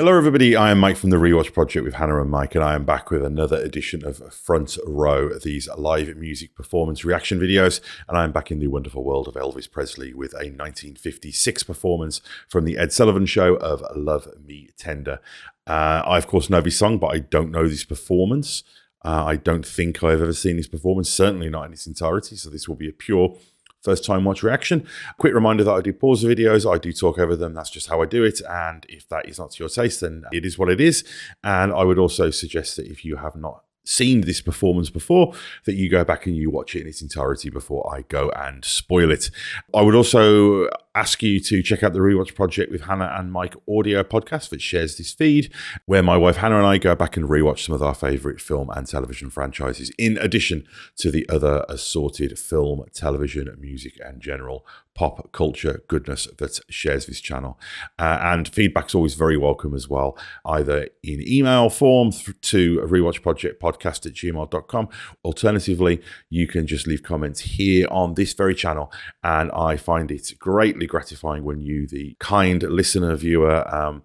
Hello everybody, I am Mike from the Rewatch Project with Hannah and Mike, and I am back with another edition of Front Row, these live music performance reaction videos, and I am back in the wonderful world of Elvis Presley with a 1956 performance from the Ed Sullivan Show of Love Me Tender. I of course know this song, but I don't know this performance. I don't think I've ever seen this performance, certainly not in its entirety, so this will be a pure first time watch reaction. Quick reminder that I do pause the videos, I do talk over them, that's just how I do it, and if that is not to your taste, then it is what it is. And I would also suggest that if you have not seen this performance before, that you go back and you watch it in its entirety before I go and spoil it. I would also ask you to check out the Rewatch Project with Hannah and Mike audio podcast that shares this feed, where my wife Hannah and I go back and rewatch some of our favourite film and television franchises, in addition to the other assorted film, television, music and general pop culture goodness that shares this channel. And feedback's always very welcome as well, either in email form to rewatchprojectpodcast@gmail.com. Alternatively, you can just leave comments here on this very channel, and I find it greatly gratifying when you, the kind listener, viewer,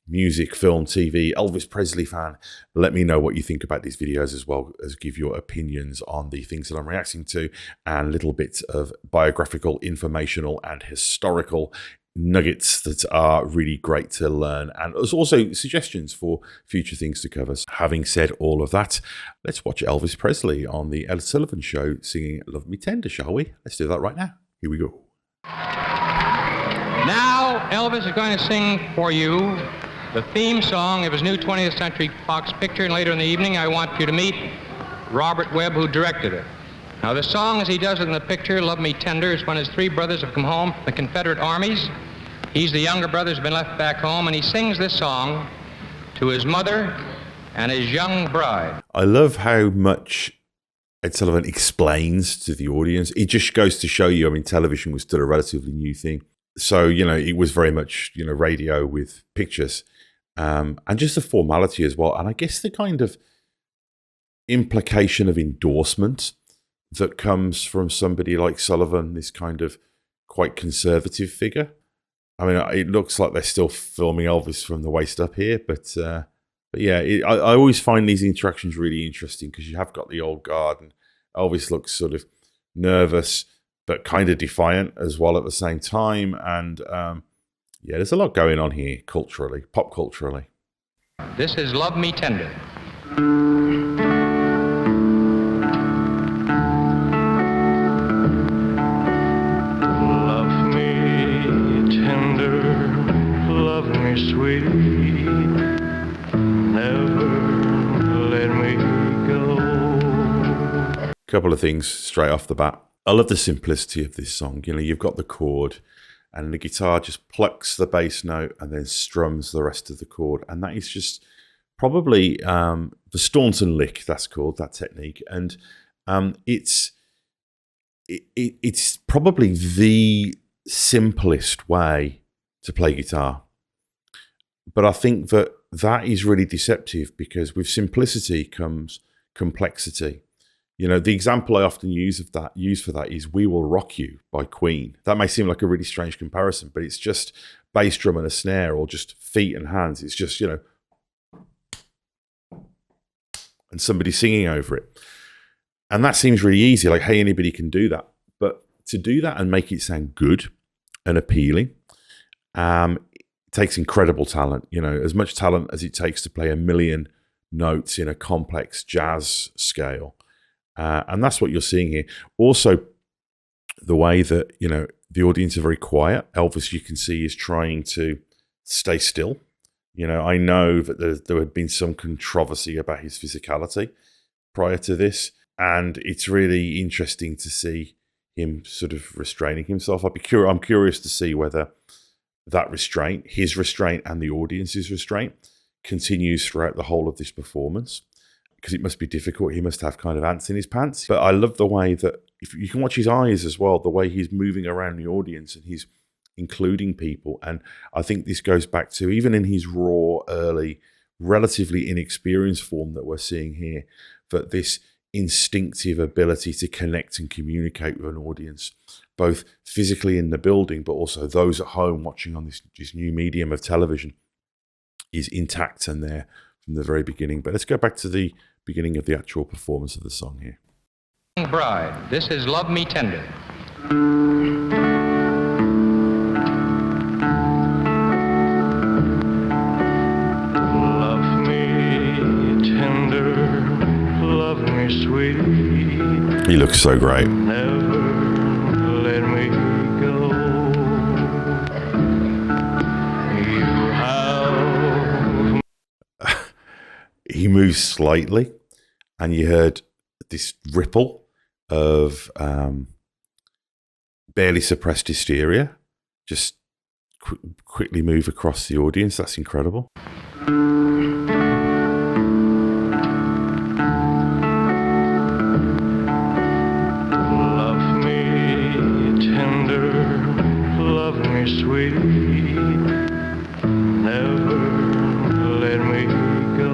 music, film, TV, Elvis Presley fan, let me know what you think about these videos, as well as give your opinions on the things that I'm reacting to, and little bits of biographical, informational and historical nuggets that are really great to learn, and there's also suggestions for future things to cover. So having said all of that, let's watch Elvis Presley on the Ed Sullivan Show singing Love Me Tender, shall we? Let's do that right now. Here we go. Now, Elvis is going to sing for you the theme song of his new 20th Century Fox picture, and later in the evening I want you to meet Robert Webb, who directed it. Now, the song, as he does it in the picture, Love Me Tender, is when his three brothers have come home from the Confederate armies. He's the younger brother who's been left back home, and he sings this song to his mother and his young bride. I love how much Ed Sullivan explains to the audience. It just goes to show you, I mean, television was still a relatively new thing. So, you know, it was very much, you know, radio with pictures, and just the formality as well. And I guess the kind of implication of endorsement that comes from somebody like Sullivan, this kind of quite conservative figure. I mean, it looks like they're still filming Elvis from the waist up here, but yeah, I always find these interactions really interesting, because you have got the old guard, and Elvis looks sort of nervous, but kind of defiant as well at the same time. And yeah, there's a lot going on here culturally, pop culturally. This is Love Me Tender. Love me tender, love me sweet, never let me go. Couple of things straight off the bat. I love the simplicity of this song. You know, you've got the chord, and the guitar just plucks the bass note and then strums the rest of the chord. And that is just probably the Staunton lick, that's called, that technique. And it's probably the simplest way to play guitar. But I think that is really deceptive, because with simplicity comes complexity. You know, the example I often use for that is "We Will Rock You" by Queen. That may seem like a really strange comparison, but it's just bass drum and a snare, or just feet and hands. It's just, you know, and somebody singing over it. And that seems really easy, like, hey, anybody can do that. But to do that and make it sound good and appealing, it takes incredible talent. You know, as much talent as it takes to play a million notes in a complex jazz scale. And that's what you're seeing here. Also, the way that, you know, the audience are very quiet. Elvis, you can see, is trying to stay still. You know, I know that there had been some controversy about his physicality prior to this, and it's really interesting to see him sort of restraining himself. I'm curious to see whether that restraint, his restraint and the audience's restraint, continues throughout the whole of this performance, because it must be difficult. He must have kind of ants in his pants. But I love the way that, if you can watch his eyes as well, the way he's moving around the audience, and he's including people. And I think this goes back to, even in his raw, early, relatively inexperienced form that we're seeing here, that this instinctive ability to connect and communicate with an audience, both physically in the building, but also those at home watching on this new medium of television. is intact and there from the very beginning. But let's go back to the beginning of the actual performance of the song here. Bride, this is Love Me Tender. Love me tender, love me sweet. He looks so great. Never let me go. You have. He moves slightly, and you heard this ripple of barely suppressed hysteria just quickly move across the audience. That's incredible. Love me tender, love me sweet. Never let me go.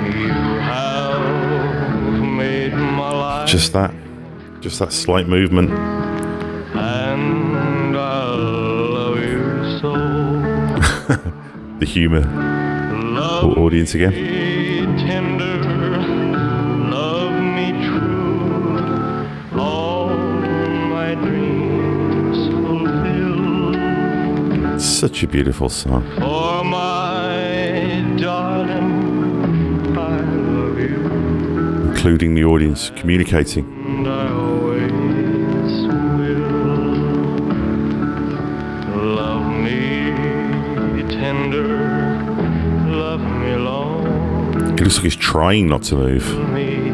You have made my life. Just that slight movement. And I love you so. The humour. Love Audience again. me tender, love me true. All my dreams fulfill. Such a beautiful song. For my darling, I love you. Including the audience, communicating. And I always will. Love me tender, love me long. It looks like he's trying not to move. Me,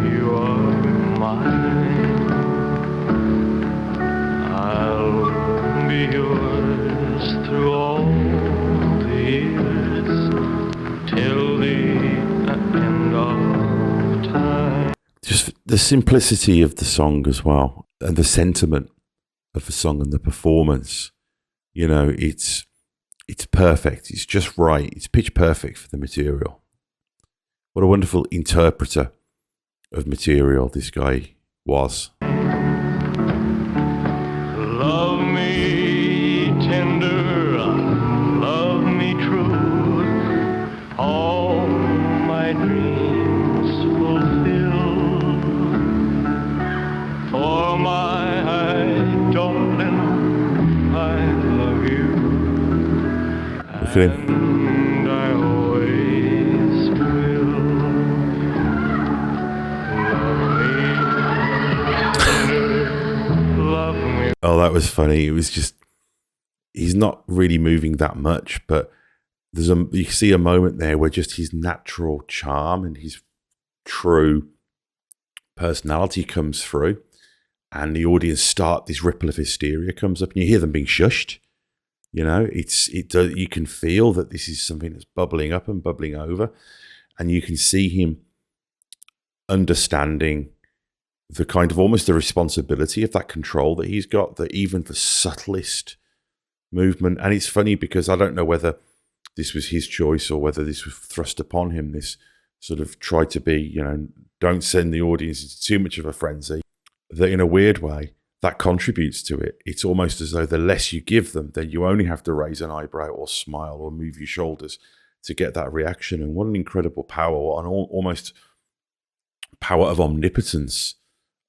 you are mine. I'll be yours through all the years, till the end of time. Just the simplicity of the song as well, and the sentiment of the song and the performance. You know, it's perfect. It's just right. It's pitch perfect for the material. What a wonderful interpreter of material this guy was. Love me tender, love me true. All my dreams fulfill. For my darling, I love you. Look at him. And I always will. Love me. Oh, that was funny. It was just, he's not really moving that much, but you see a moment there where just his natural charm and his true personality comes through, and the audience this ripple of hysteria comes up, and you hear them being shushed. You know, you can feel that this is something that's bubbling up and bubbling over, and you can see him understanding the kind of almost the responsibility of that control that he's got, that even the subtlest movement. And it's funny because I don't know whether this was his choice or whether this was thrust upon him, this sort of try to be, you know, don't send the audience into too much of a frenzy, that in a weird way, that contributes to it. It's almost as though the less you give them, then you only have to raise an eyebrow or smile or move your shoulders to get that reaction. And what an incredible power, an almost power of omnipotence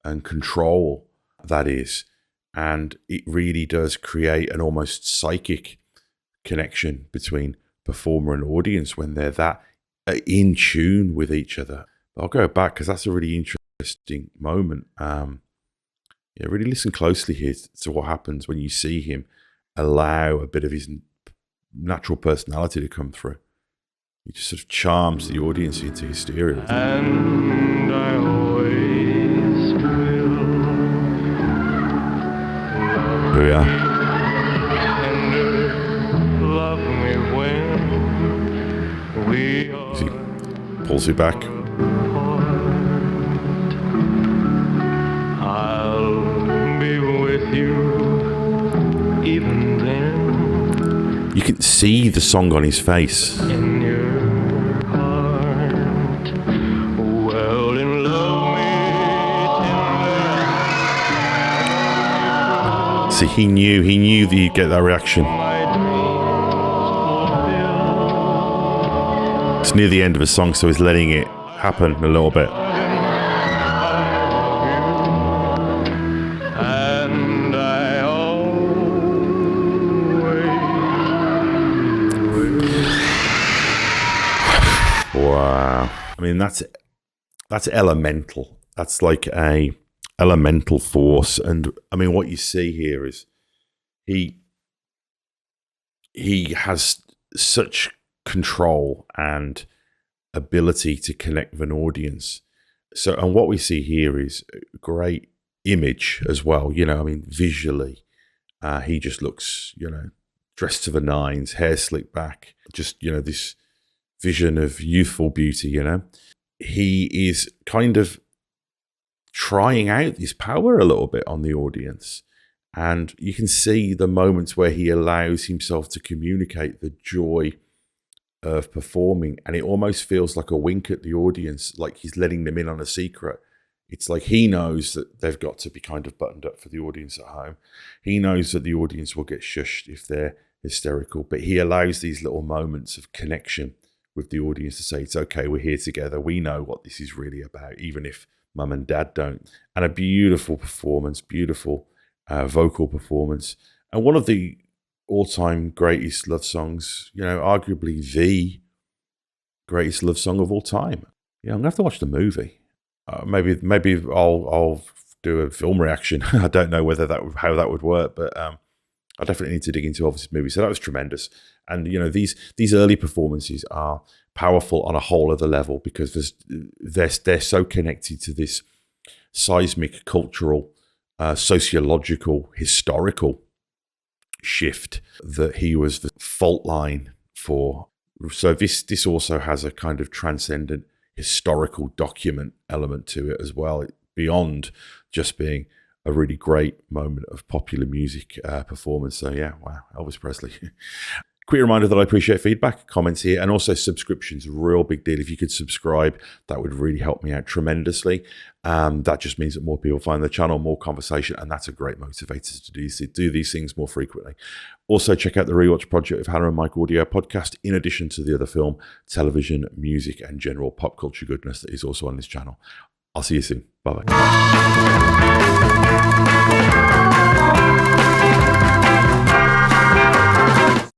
and control that is. And it really does create an almost psychic connection between performer and audience when they're that in tune with each other. But I'll go back because that's a really interesting moment. Yeah, really listen closely here to what happens when you see him allow a bit of his natural personality to come through. He just sort of charms the audience into hysteria. And I always will. Here we are. Tender, love me when we are He pulls you back. apart. I'll be with you even then. You can see the song on his face. In your heart, well, in love me tender. See, he knew that you'd get that reaction. My dreams near the end of a song, so he's letting it happen a little bit. And I always Wow. I mean, that's elemental. That's like a elemental force. And I mean, what you see here is he has such control and ability to connect with an audience. So, and what we see here is a great image as well. You know, I mean, visually, he just looks, you know, dressed to the nines, hair slicked back, just, you know, this vision of youthful beauty, you know. He is kind of trying out this power a little bit on the audience. And you can see the moments where he allows himself to communicate the joy of performing. And it almost feels like a wink at the audience, like he's letting them in on a secret. It's like he knows that they've got to be kind of buttoned up for the audience at home. He knows that the audience will get shushed if they're hysterical, but he allows these little moments of connection with the audience to say, it's okay, we're here together. We know what this is really about, even if mum and dad don't. And a beautiful performance, beautiful vocal performance. And one of the all-time greatest love songs, you know, arguably the greatest love song of all time. Yeah, I'm going to have to watch the movie. Maybe I'll do a film reaction. I don't know how that would work, but I definitely need to dig into Elvis' movie. So that was tremendous. And, you know, these early performances are powerful on a whole other level because they're so connected to this seismic cultural, sociological, historical shift that he was the fault line for. So this also has a kind of transcendent historical document element to it as well, beyond just being a really great moment of popular music performance. So yeah, wow, Elvis Presley. Quick reminder that I appreciate feedback, comments here, and also subscriptions. Real big deal. If you could subscribe, that would really help me out tremendously. That just means that more people find the channel, more conversation, and that's a great motivator to do these things more frequently. Also, check out the Rewatch Project with Hannah and Mike audio podcast, in addition to the other film, television, music, and general pop culture goodness that is also on this channel. I'll see you soon. Bye-bye.